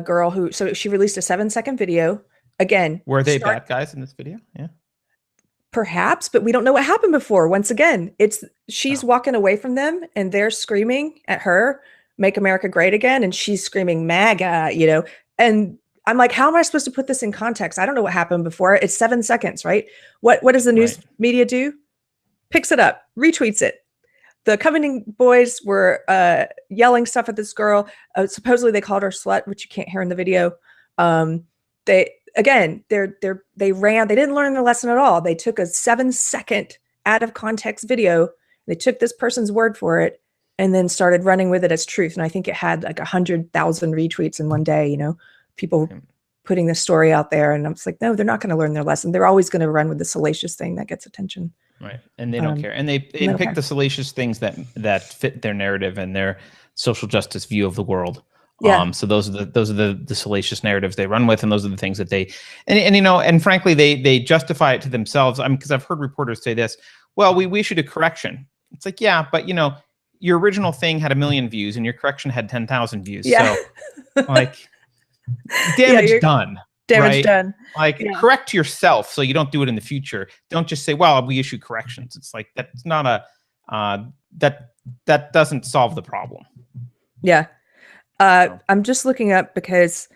girl who, so she released a 7-second video. Again, were they bad guys in this video? Yeah. Perhaps, but we don't know what happened before. Once again, she's walking away from them and they're screaming at her, make America great again. And she's screaming MAGA, and I'm like, how am I supposed to put this in context? I don't know what happened before. It's 7 seconds, right? What does the news media do? Picks it up, retweets it. The Covington boys were yelling stuff at this girl. Supposedly they called her slut, which you can't hear in the video. They ran. They didn't learn their lesson at all. They took a 7-second out of context video. They took this person's word for it and then started running with it as truth. And I think it had like 100,000 retweets in one day, people putting the story out there. And I'm just like, no, they're not going to learn their lesson. They're always going to run with the salacious thing that gets attention. Right. And they don't care. And they pick the salacious things that fit their narrative and their social justice view of the world. Yeah. So those are the salacious narratives they run with, and those are the things that they and frankly they justify it to themselves. I mean, because I've heard reporters say this, well, we issued a correction. It's like, yeah, but your original thing had 1 million views and your correction had 10,000 views. Yeah. So like damage done. Damage done. Like correct yourself so you don't do it in the future. Don't just say, well, we issue corrections. It's like that's not that doesn't solve the problem. Yeah. I'm just looking up because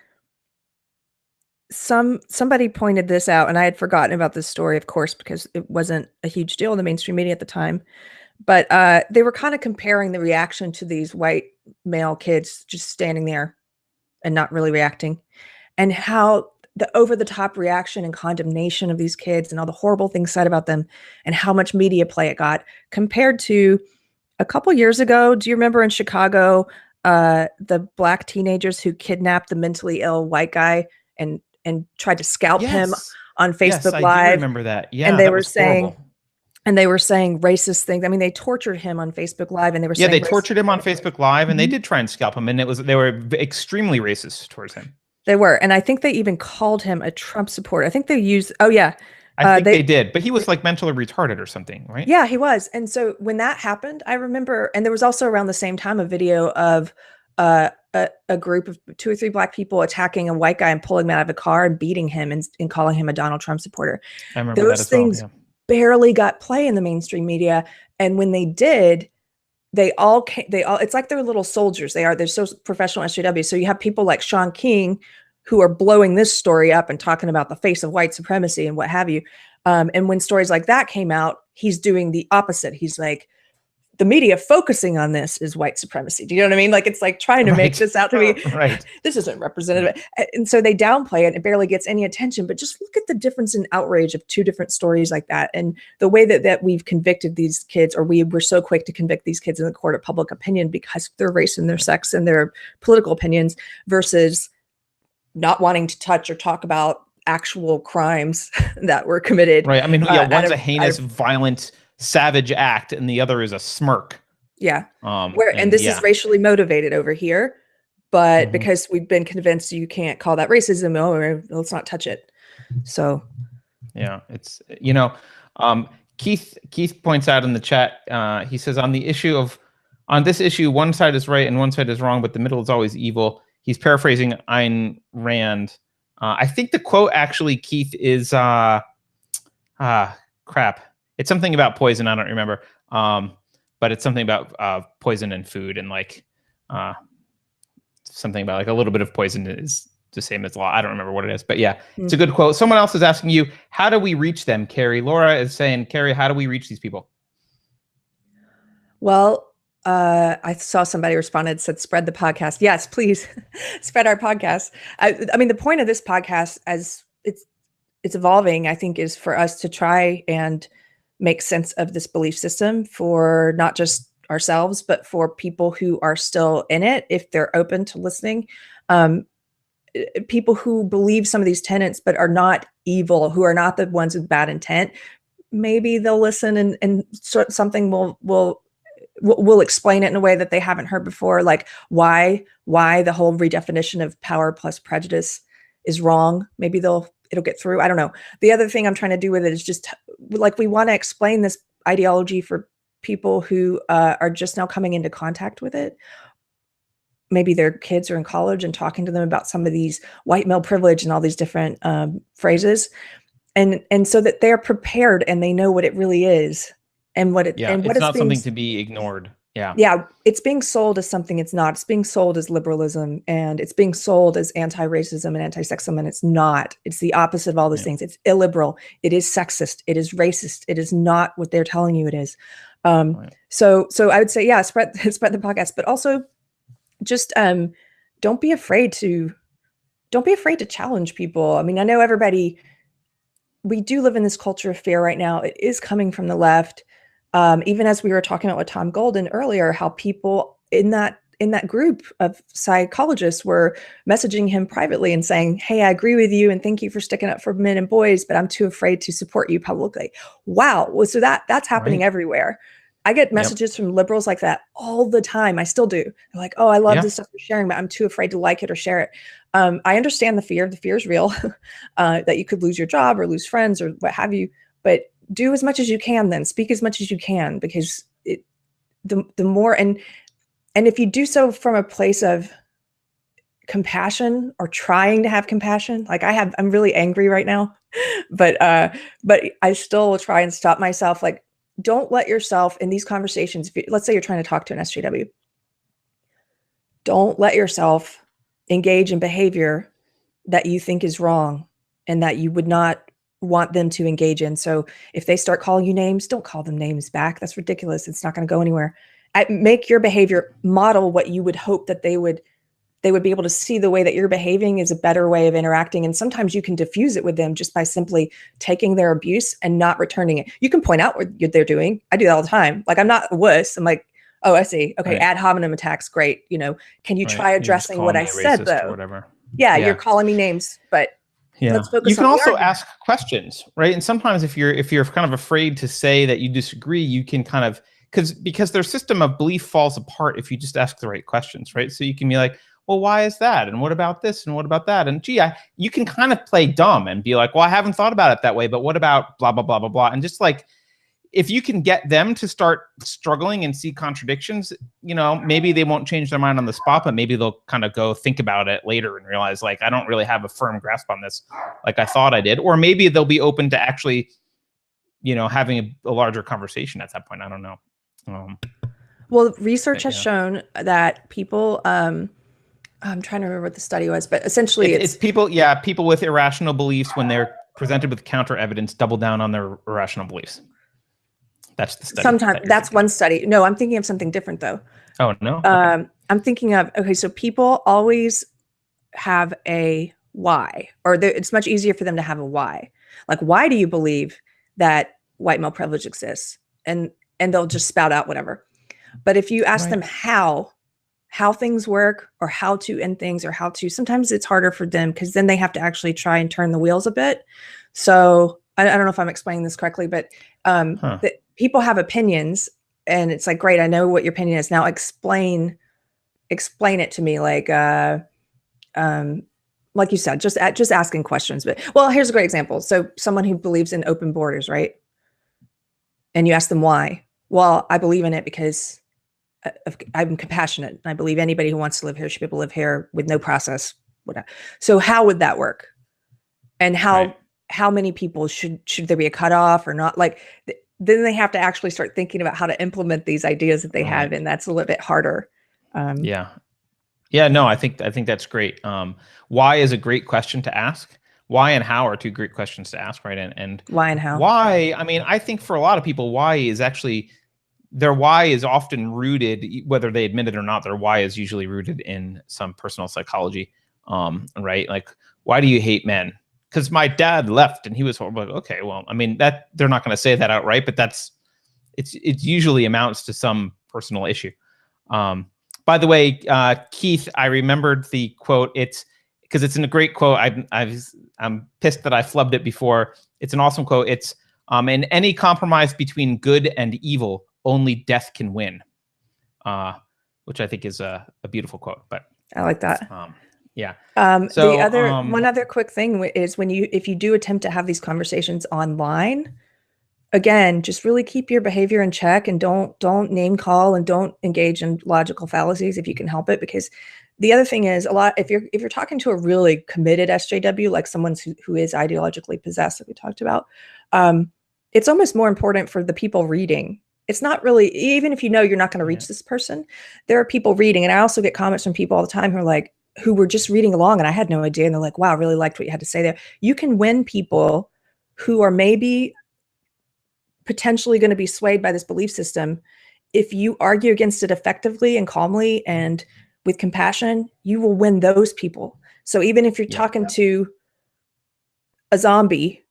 somebody pointed this out and I had forgotten about this story, of course, because it wasn't a huge deal in the mainstream media at the time. But they were kind of comparing the reaction to these white male kids just standing there and not really reacting, and how the over-the-top reaction and condemnation of these kids and all the horrible things said about them and how much media play it got compared to a couple years ago. Do you remember in Chicago, the black teenagers who kidnapped the mentally ill white guy and tried to scalp him on Facebook Live? I do remember that. Yeah, and they were saying racist things. I mean, they tortured him on Facebook Live, and they were saying they tortured him on Facebook Live, and they did try and scalp him, and they were extremely racist towards him. They were, and I think they even called him a Trump supporter. I think they used I think they did, but he was like mentally retarded or something, right? Yeah, he was. And so when that happened, I remember, and there was also around the same time a video of a group of 2 or 3 Black people attacking a white guy and pulling him out of a car and beating him and calling him a Donald Trump supporter. I remember those that as things well, yeah. barely got play in the mainstream media. And when they did, they all it's like they're little soldiers. They're so professional SJW. So you have people like Sean King who are blowing this story up and talking about the face of white supremacy and what have you. And when stories like that came out, he's doing the opposite. He's like, the media focusing on this is white supremacy. Do you know what I mean? Like, it's like trying to make this out to be, this isn't representative. And so they downplay it and it barely gets any attention, but just look at the difference in outrage of 2 different stories like that. And the way that we've convicted these kids, or we were so quick to convict these kids in the court of public opinion because of their race and their sex and their political opinions, versus not wanting to touch or talk about actual crimes that were committed. Right. I mean, yeah, one's a heinous, violent, savage act, and the other is a smirk. Yeah. And this is racially motivated over here, but because we've been convinced you can't call that racism, let's not touch it. So, yeah, it's, Keith points out in the chat, he says on this issue, one side is right and one side is wrong, but the middle is always evil. He's paraphrasing Ayn Rand. I think the quote actually, Keith, is crap. It's something about poison. I don't remember. But it's something about poison and food, and like something about like a little bit of poison is the same as law. I don't remember what it is, but yeah, it's a good quote. Someone else is asking you, how do we reach them, Keri? Laura is saying, Keri, how do we reach these people? Well, I saw somebody responded, said, spread the podcast. Yes, please spread our podcast. I mean, the point of this podcast, as it's evolving, I think, is for us to try and make sense of this belief system for not just ourselves, but for people who are still in it, if they're open to listening. People who believe some of these tenets, but are not evil, who are not the ones with bad intent, maybe they'll listen and something will explain it in a way that they haven't heard before, like why the whole redefinition of power plus prejudice is wrong. Maybe it'll get through. I don't know. The other thing I'm trying to do with it is just like, we want to explain this ideology for people who are just now coming into contact with it. Maybe their kids are in college, and talking to them about some of these white male privilege and all these different phrases, and so that they're prepared and they know what it really is and what it and what it's not something to be ignored. Yeah, it's being sold as something it's not. It's being sold as liberalism, and it's being sold as anti-racism and anti-sexism, and it's not. It's the opposite of all those things. It's illiberal. It is sexist. It is racist. It is not what they're telling you it is. So I would say, yeah, spread the podcast, but also just don't be afraid to challenge people. I mean, I know we do live in this culture of fear right now. It is coming from the left. Even as we were talking about with Tom Golden earlier, how people in that group of psychologists were messaging him privately and saying, hey, I agree with you and thank you for sticking up for men and boys, but I'm too afraid to support you publicly. Wow. Well, so that's happening everywhere. I get messages from liberals like that all the time. I still do. They're like, oh, I love this stuff you're sharing, but I'm too afraid to like it or share it. I understand the fear. The fear is real, that you could lose your job or lose friends or what have you, but do as much as you can, then speak as much as you can, because the more, and if you do so from a place of compassion or trying to have compassion, like I'm really angry right now, but I still will try and stop myself. Like, don't let yourself in these conversations, let's say you're trying to talk to an SJW, don't let yourself engage in behavior that you think is wrong and that you would not want them to engage in. So if they start calling you names, don't call them names back. That's ridiculous. It's not going to go anywhere. Make your behavior model what you would hope that they would be able to see. The way that you're behaving is a better way of interacting. And sometimes you can diffuse it with them just by simply taking their abuse and not returning it. You can point out what they're doing. I do that all the time. Like, I'm not a wuss. I'm like, oh, I see. Okay. Ad hominem attacks. Great. Can you try addressing what I said though? Whatever. Yeah. You're calling me names, but let's focus. You can also ask questions, right? And sometimes if you're kind of afraid to say that you disagree, you can kind of, because their system of belief falls apart if you just ask the right questions, right? So you can be like, well, why is that? And what about this? And what about that? And gee, you can kind of play dumb and be like, well, I haven't thought about it that way, but what about blah, blah, blah, blah, blah. And just like, if you can get them to start struggling and see contradictions, you know, maybe they won't change their mind on the spot, but maybe they'll kind of go think about it later and realize, like, I don't really have a firm grasp on this like I thought I did. Or maybe they'll be open to actually, you know, having a larger conversation at that point. I don't know. Well, research has shown that people, I'm trying to remember what the study was, but essentially it's people, people with irrational beliefs, when they're presented with counter evidence, double down on their irrational beliefs. That's the study. Sometimes that's one study. No, I'm thinking of something different though. Oh, no. I'm thinking of, okay, so people always have a why, or it's much easier for them to have a why. Like, why do you believe that white male privilege exists? And they'll just spout out whatever. But if you ask them how things work, or how to end things, or sometimes it's harder for them because then they have to actually try and turn the wheels a bit. So I don't know if I'm explaining this correctly, but people have opinions, and it's like, great, I know what your opinion is. Now explain it to me. Like you said, just asking questions. But well, here's a great example. So someone who believes in open borders, right? And you ask them why. Well, I believe in it because I'm compassionate, and I believe anybody who wants to live here should be able to live here with no process. Whatever. So how would that work? And how many people should there be a cutoff or not? Like, then they have to actually start thinking about how to implement these ideas that they have, and that's a little bit harder. No, I think that's great. Why is a great question to ask. Why and how are two great questions to ask, right? And why and how? Why, I mean, I think for a lot of people, their why is often rooted, whether they admit it or not, their why is usually rooted in some personal psychology, right? Like, why do you hate men? Because my dad left and he was horrible. Okay, well, I mean, that they're not going to say that outright, but it usually amounts to some personal issue. By the way, Keith, I remembered the quote. It's because it's in a great quote. I'm pissed that I flubbed it before. It's an awesome quote. It's in any compromise between good and evil, only death can win, which I think is a beautiful quote. But I like that. Yeah. So one other quick thing is if you do attempt to have these conversations online, again, just really keep your behavior in check, and don't name call, and don't engage in logical fallacies if you can help it. Because the other thing is, if you're talking to a really committed SJW, like someone who is ideologically possessed that we talked about, it's almost more important for the people reading. It's not really, even if you know you're not going to reach this person, there are people reading. And I also get comments from people all the time who were just reading along, and I had no idea. And they're like, wow, I really liked what you had to say there. You can win people who are maybe potentially going to be swayed by this belief system. If you argue against it effectively and calmly and with compassion, you will win those people. So even if you're talking to a zombie,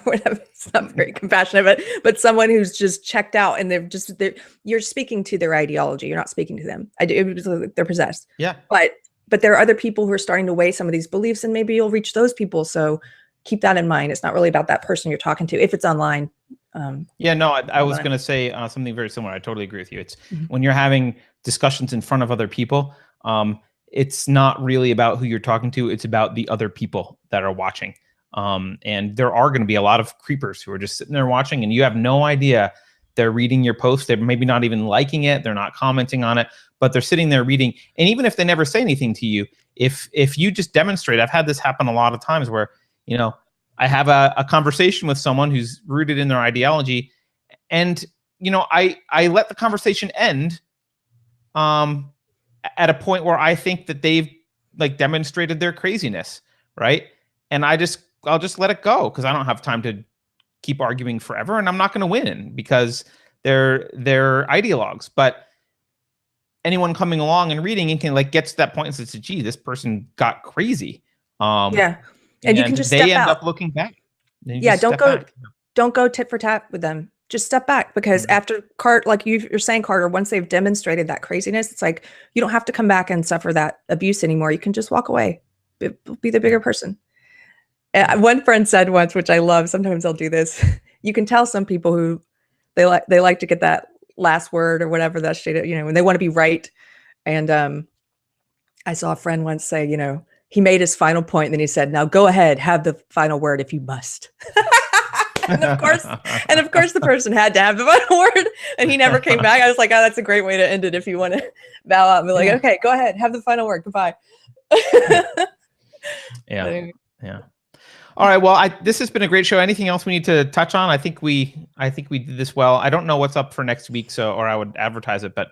whatever, it's not very compassionate, but someone who's just checked out, and you're speaking to their ideology. You're not speaking to them. They're possessed. Yeah. But there are other people who are starting to weigh some of these beliefs, and maybe you'll reach those people. So keep that in mind. It's not really about that person you're talking to if it's online. I was going to say something very similar. I totally agree with you. It's when you're having discussions in front of other people, it's not really about who you're talking to. It's about the other people that are watching. And there are going to be a lot of creepers who are just sitting there watching, and you have no idea they're reading your post. They're maybe not even liking it. They're not commenting on it, but they're sitting there reading. And even if they never say anything to you, if you just demonstrate, I've had this happen a lot of times where, you know, I have a conversation with someone who's rooted in their ideology, and, you know, I let the conversation end at a point where I think that they've like demonstrated their craziness, right? And I'll just let it go, because I don't have time to keep arguing forever, and I'm not going to win because they're ideologues. But anyone coming along and reading and can get to that point and says, gee, this person got crazy. And you can just step out. They end up looking back. Don't go tit for tat with them. Just step back, because after like you're saying, Carter, once they've demonstrated that craziness, it's like you don't have to come back and suffer that abuse anymore. You can just walk away, be the bigger person. One friend said once, which I love, sometimes I'll do this. You can tell some people who they like to get that last word or whatever that shit, you know, when they want to be right. And I saw a friend once say, you know, he made his final point, and then he said, "Now go ahead, have the final word if you must." and of course, the person had to have the final word, and he never came back. I was like, "Oh, that's a great way to end it. If you want to bow out and be like, okay, go ahead, have the final word. Goodbye." Yeah. All right. Well, this has been a great show. Anything else we need to touch on? I think we did this well. I don't know what's up for next week, or I would advertise it, but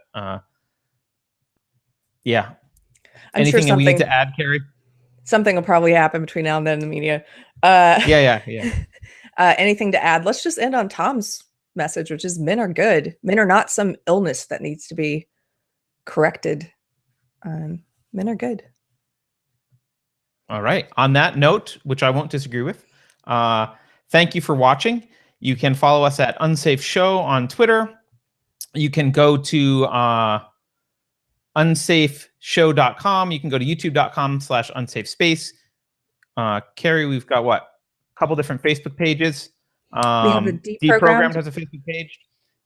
yeah. I'm Anything sure that we need to add, Keri? Something will probably happen between now and then in the media. Yeah. Anything to add? Let's just end on Tom's message, which is men are good. Men are not some illness that needs to be corrected. Men are good. All right. On that note, which I won't disagree with, thank you for watching. You can follow us at Unsafe Show on Twitter. You can go to unsafeshow.com. You can go to youtube.com/unsafespace. Keri, we've got a couple different Facebook pages. We have a Deprogrammed has a Facebook page.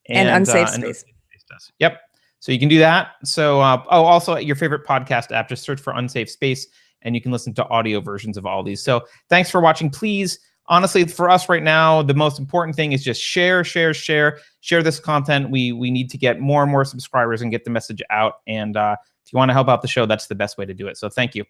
And Unsafe Space. Does. Yep. So you can do that. So, also your favorite podcast app, just search for Unsafe Space, and you can listen to audio versions of all these. So thanks for watching. Please, honestly, for us right now, the most important thing is just share this content. We need to get more and more subscribers and get the message out. And if you want to help out the show, that's the best way to do it. So thank you.